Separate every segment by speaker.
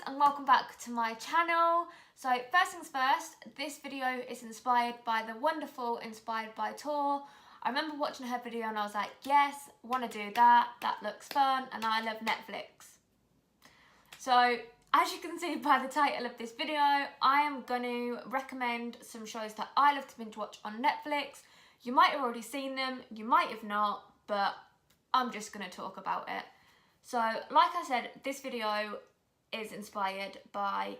Speaker 1: and welcome back to my channel. So first things first, this video is inspired by the wonderful Inspired by tour. I remember watching her video and I was like, yes, want to do that, that looks fun, and I love Netflix. So as you can see by the title of this video, I am going to recommend some shows that I love to binge watch on Netflix. You might have already seen them, you might have not, but I'm just going to talk about it. So like I said, this video is inspired by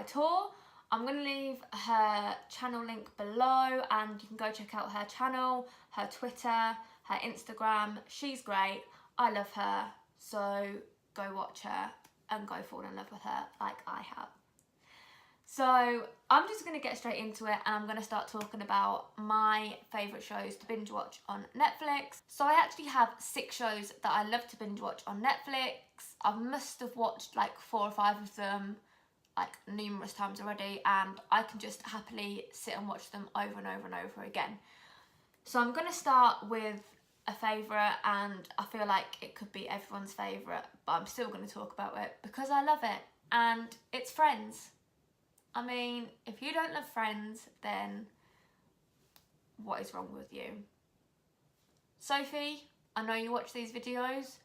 Speaker 1: Tour. I'm going to leave her channel link below and you can go check out her channel, her Twitter, her Instagram. She's great. I love her. So go watch her and go fall in love with her like I have. So I'm just going to get straight into it and I'm going to start talking about my favourite shows to binge watch on Netflix. So I actually have 6 shows that I love to binge watch on Netflix. I must have watched like 4 or 5 of them like numerous times already, and I can just happily sit and watch them over and over and over again. So I'm going to start with a favourite, and I feel like it could be everyone's favourite, but I'm still going to talk about it because I love it, and it's Friends. I mean, if you don't love Friends, then what is wrong with you? Sophie, I know you watch these videos.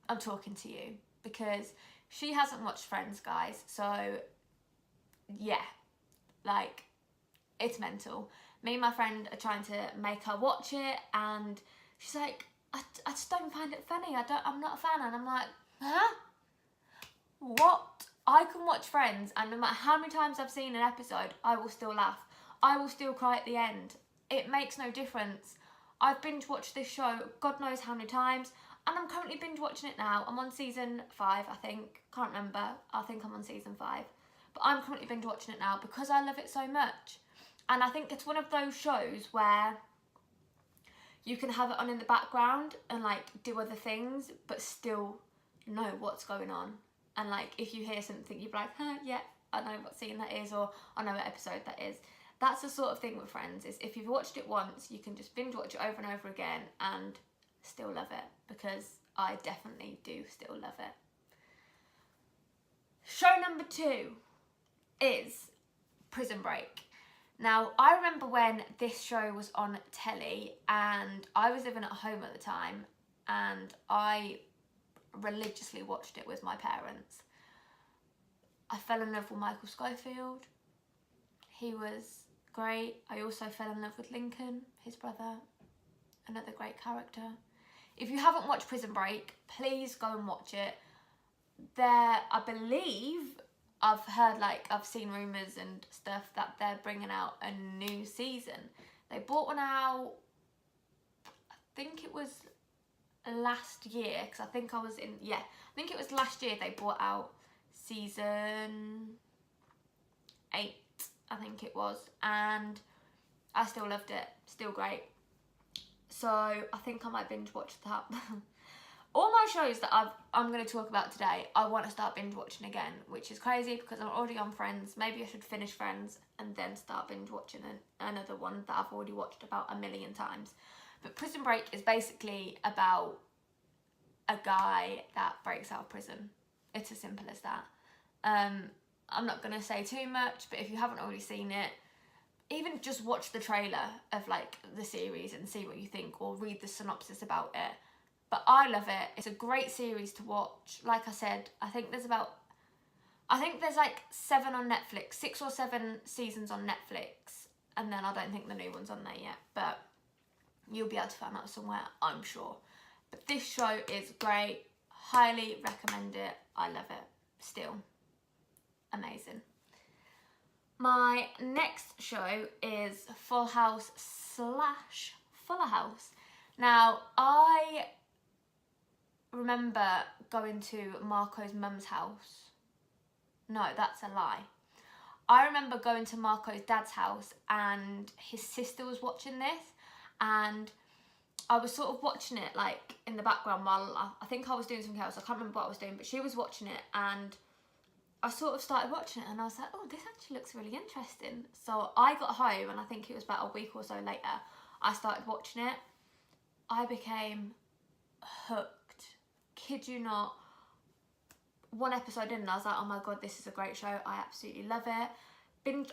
Speaker 1: I'm talking to you because she hasn't watched Friends, guys. So yeah, like, it's mental. Me and my friend are trying to make her watch it and she's like, I just don't find it funny. I'm not a fan. And I'm like, huh? What? I can watch Friends and no matter how many times I've seen an episode, I will still laugh. I will still cry at the end. It makes no difference. I've binge watched this show God knows how many times, and I'm currently binge watching it now. I'm on season 5, I think. Can't remember. I think I'm on season 5. But I'm currently binge watching it now because I love it so much. And I think it's one of those shows where you can have it on in the background and like do other things, but still know what's going on. And like, if you hear something, you're like, huh, yeah, I know what scene that is, or I know what episode that is. That's the sort of thing with Friends, is if you've watched it once, you can just binge watch it over and over again and still love it, because I definitely do still love it. Show number 2 is Prison Break. Now, I remember when this show was on telly and I was living at home at the time and I religiously watched it with my parents. I fell in love with Michael Scofield. He was great. I also fell in love with Lincoln, his brother, another great character. If you haven't watched Prison Break, please go and watch it. I believe, I've heard, like, I've seen rumours and stuff that they're bringing out a new season. They brought one out, I think it was last year, because I think I think it was last year they brought out season 8, I think it was, and I still loved it, still great. So I think I might binge watch that. All my shows that I'm going to talk about today, I want to start binge watching again, which is crazy because I'm already on Friends. Maybe I should finish Friends and then start binge watching another one that I've already watched about 1,000,000 times. But Prison Break is basically about a guy that breaks out of prison. It's as simple as that. I'm not going to say too much, but if you haven't already seen it, even just watch the trailer of like the series and see what you think, or read the synopsis about it. But I love it. It's a great series to watch. Like I said, I think there's like 7 on Netflix, 6 or 7 seasons on Netflix, and then I don't think the new one's on there yet, but you'll be able to find out somewhere, I'm sure. But this show is great. Highly recommend it. I love it. Still amazing. My next show is Full House / Fuller House. Now, I remember going to Marco's mum's house. No, that's a lie. I remember going to Marco's dad's house and his sister was watching this, and I was sort of watching it like in the background while I think I was doing something else. I can't remember what I was doing, but she was watching it and I sort of started watching it and I was like, oh, this actually looks really interesting. So I got home and I think it was about a week or so later, I started watching it. I became hooked. Kid you not. one episode in and I was like, oh my god, this is a great show. I absolutely love it.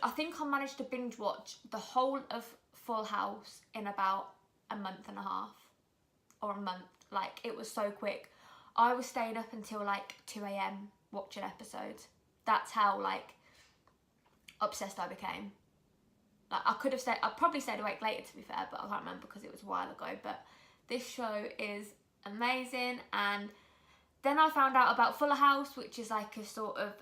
Speaker 1: I think I managed to binge watch the whole of Full House in about a month and a half, or a month. Like, it was so quick. I was staying up until like 2 a.m. watching episodes. That's how like obsessed I became. Like, I probably stayed awake later, to be fair, but I can't remember because it was a while ago. But this show is amazing. And then I found out about Fuller House, which is like a sort of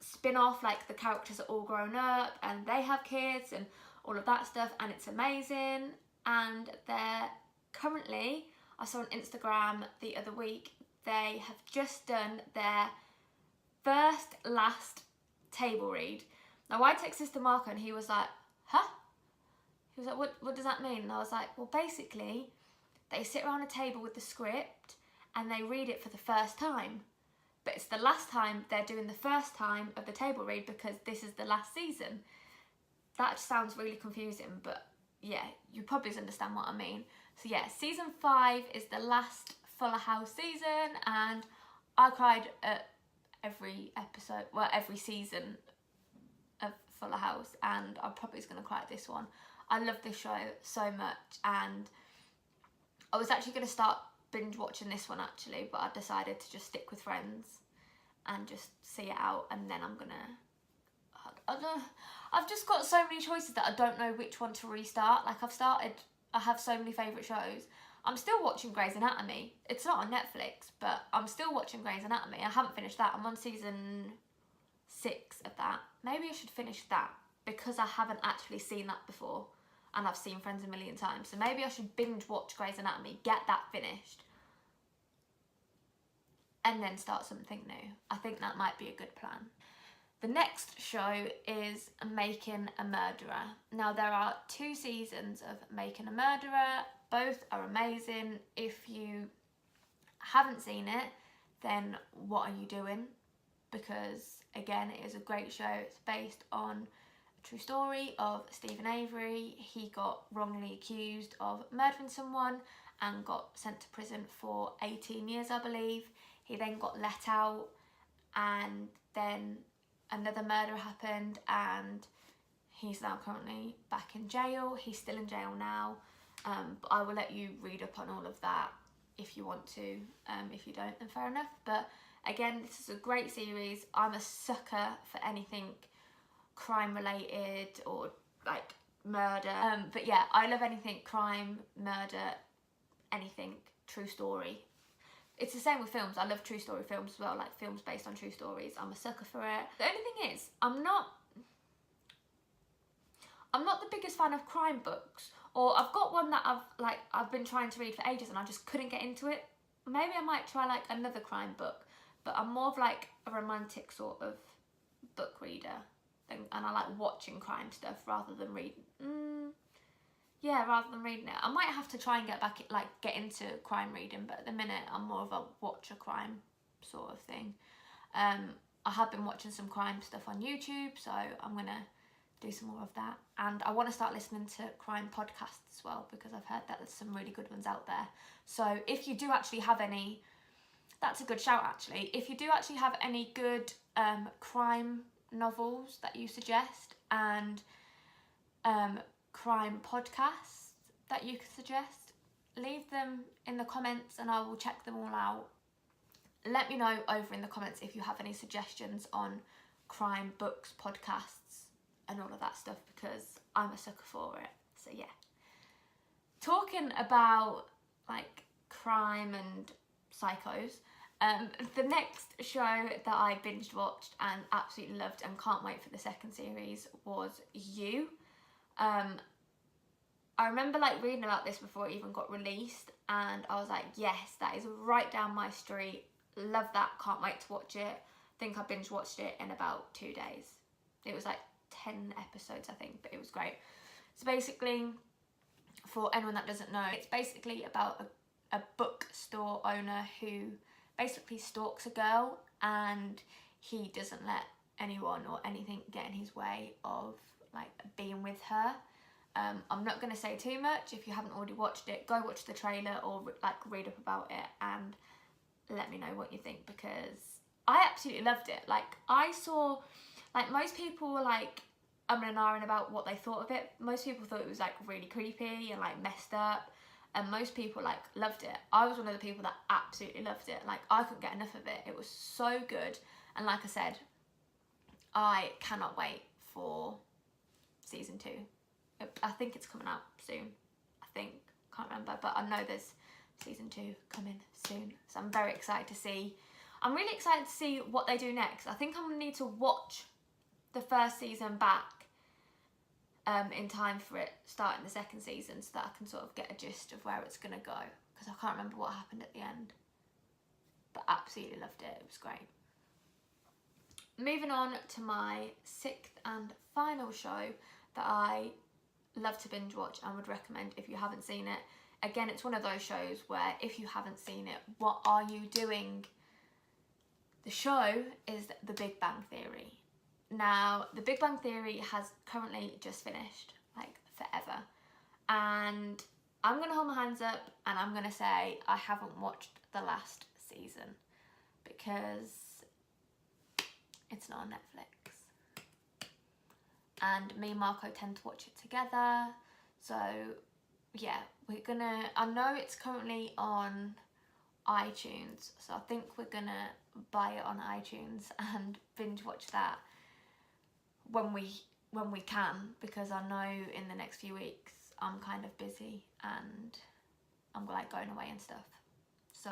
Speaker 1: spin-off, like the characters are all grown up and they have kids and all of that stuff, and it's amazing. And they're currently, I saw on Instagram the other week, they have just done their last table read. Now, I texted to Marco and he was like, huh? He was like, what does that mean? And I was like, well, basically, they sit around a table with the script and they read it for the first time. But it's the last time they're doing the first time of the table read because this is the last season. That sounds really confusing, but yeah, you probably understand what I mean. So yeah, season 5 is the last Fuller House season, and I cried at every episode, well, every season of Fuller House, and I'm probably going to cry at this one. I love this show so much, and I was actually going to start binge watching this one actually, but I decided to just stick with Friends and just see it out, and then I'm gonna, I've just got so many choices that I don't know which one to restart. Like, I have so many favourite shows. I'm still watching Grey's Anatomy. It's not on Netflix, but I'm still watching Grey's Anatomy. I haven't finished that. I'm on season 6 of that. Maybe I should finish that because I haven't actually seen that before, and I've seen Friends a million times. So maybe I should binge watch Grey's Anatomy, get that finished, and then start something new. I think that might be a good plan. The next show is Making a Murderer. Now, there are 2 seasons of Making a Murderer. Both are amazing. If you haven't seen it, then what are you doing? Because, again, it is a great show. It's based on a true story of Stephen Avery. He got wrongly accused of murdering someone and got sent to prison for 18 years, I believe. He then got let out, and then another murder happened, and he's now currently back in jail. He's still in jail now, but I will let you read up on all of that if you want to. If you don't, then fair enough. But again, this is a great series. I'm a sucker for anything crime related or like murder. But yeah, I love anything crime, murder, anything true story. It's the same with films. I love true story films as well, like films based on true stories. I'm a sucker for it. The only thing is, I'm not the biggest fan of crime books. Or I've got one that I've been trying to read for ages and I just couldn't get into it. Maybe I might try like another crime book, but I'm more of like a romantic sort of book reader thing, and I like watching crime stuff rather than reading. Rather than reading it. I might have to try and get into crime reading, but at the minute I'm more of a watch a crime sort of thing. I have been watching some crime stuff on YouTube, so I'm gonna do some more of that. And I want to start listening to crime podcasts as well, because I've heard that there's some really good ones out there. So if you do actually have any, that's a good shout actually. If you do actually have any good crime novels that you suggest, and crime podcasts that you could suggest, leave them in the comments and I will check them all out. Let me know over in the comments if you have any suggestions on crime books, podcasts and all of that stuff, because I'm a sucker for it. So yeah, talking about like crime and psychos, the next show that I binge watched and absolutely loved and can't wait for the 2nd series was You. I remember like reading about this before it even got released, and I was like, yes, that is right down my street. Love that, can't wait to watch it. I think I binge watched it in about 2 days. It was like 10 episodes, I think, but it was great. So basically, for anyone that doesn't know, it's basically about a bookstore owner who basically stalks a girl, and he doesn't let anyone or anything get in his way of like being with her. I'm not going to say too much. If you haven't already watched it, go watch the trailer or like read up about it and let me know what you think, because I absolutely loved it. Like, I saw, like, most people were like umming and ahhing about what they thought of it. Most people thought it was like really creepy and like messed up, and most people like loved it. I was one of the people that absolutely loved it. Like, I couldn't get enough of it. It was so good. And like I said, I cannot wait for season 2. I think it's coming out soon. Can't remember, but I know there's season 2 coming soon. So I'm very excited to see. I'm really excited to see what they do next. I think I'm gonna need to watch the first season back in time for it starting the second season, so that I can sort of get a gist of where it's gonna go, because I can't remember what happened at the end, but absolutely loved it. It was great. Moving on to my 6th and final show that I love to binge watch and would recommend if you haven't seen it. Again, it's one of those shows where if you haven't seen it, what are you doing? The show is The Big Bang Theory. Now, The Big Bang Theory has currently just finished, like forever. And I'm going to hold my hands up and I'm going to say I haven't watched the last season because it's not on Netflix. And me and Marco tend to watch it together. So, yeah, I know it's currently on iTunes. So I think we're going to buy it on iTunes and binge watch that when we can, because I know in the next few weeks I'm kind of busy and I'm like going away and stuff, so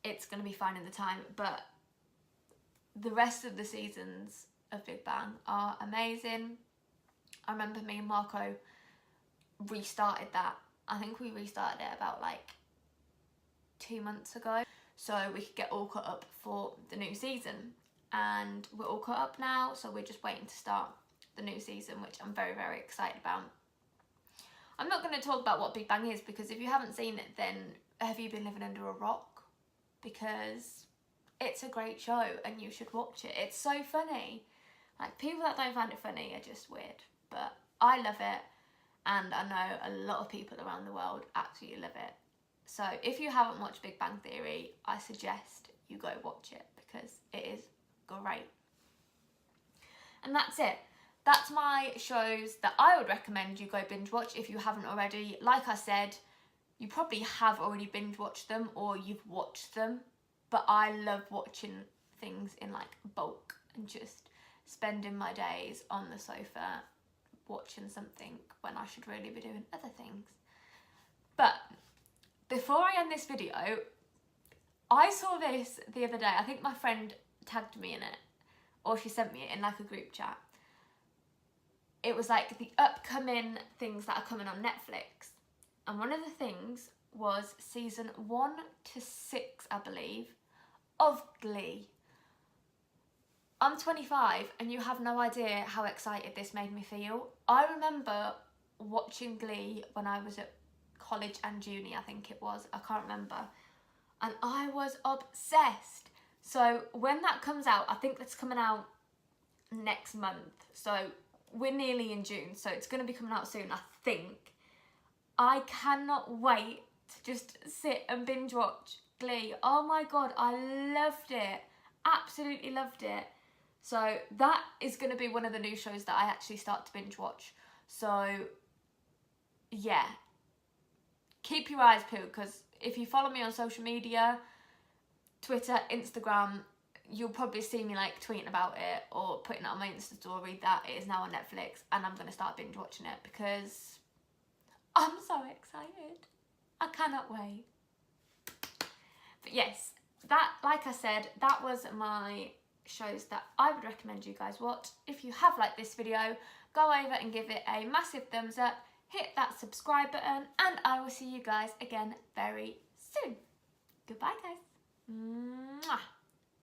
Speaker 1: it's going to be fine in the time. But the rest of the seasons of Big Bang are amazing. I remember me and Marco restarted that. I think we restarted it about like 2 months ago, so we could get all caught up for the new season. And we're all caught up now, so we're just waiting to start the new season, which I'm very, very excited about. I'm not going to talk about what Big Bang is, because if you haven't seen it, then have you been living under a rock? Because it's a great show and you should watch it. It's so funny. Like, people that don't find it funny are just weird, but I love it, and I know a lot of people around the world absolutely love it. So if you haven't watched Big Bang Theory, I suggest you go watch it, because it is great. And that's it. That's my shows that I would recommend you go binge watch if you haven't already. Like I said, you probably have already binge watched them or you've watched them, but I love watching things in like bulk and just spending my days on the sofa watching something when I should really be doing other things. But before I end this video, I saw this the other day. I think my friend tagged me in it, or she sent me it in like a group chat. It was like the upcoming things that are coming on Netflix, and one of the things was season 1 to 6, I believe, of Glee. I'm 25 and you have no idea how excited this made me feel. I remember watching Glee when I was at college and uni, I think it was, I can't remember, and I was obsessed. So when that comes out, I think that's coming out next month, so we're nearly in June, so it's going to be coming out soon, I think. I cannot wait to just sit and binge watch Glee. Oh my god, I loved it, absolutely loved it. So that is going to be one of the new shows that I actually start to binge watch. So yeah, keep your eyes peeled, because if you follow me on social media, Twitter, Instagram, you'll probably see me like tweeting about it or putting it on my Insta story that it is now on Netflix, and I'm going to start binge watching it because I'm so excited. I cannot wait. But yes, that, like I said, that was my shows that I would recommend you guys watch. If you have liked this video, go over and give it a massive thumbs up, hit that subscribe button, and I will see you guys again very soon. Goodbye, guys. Mwah.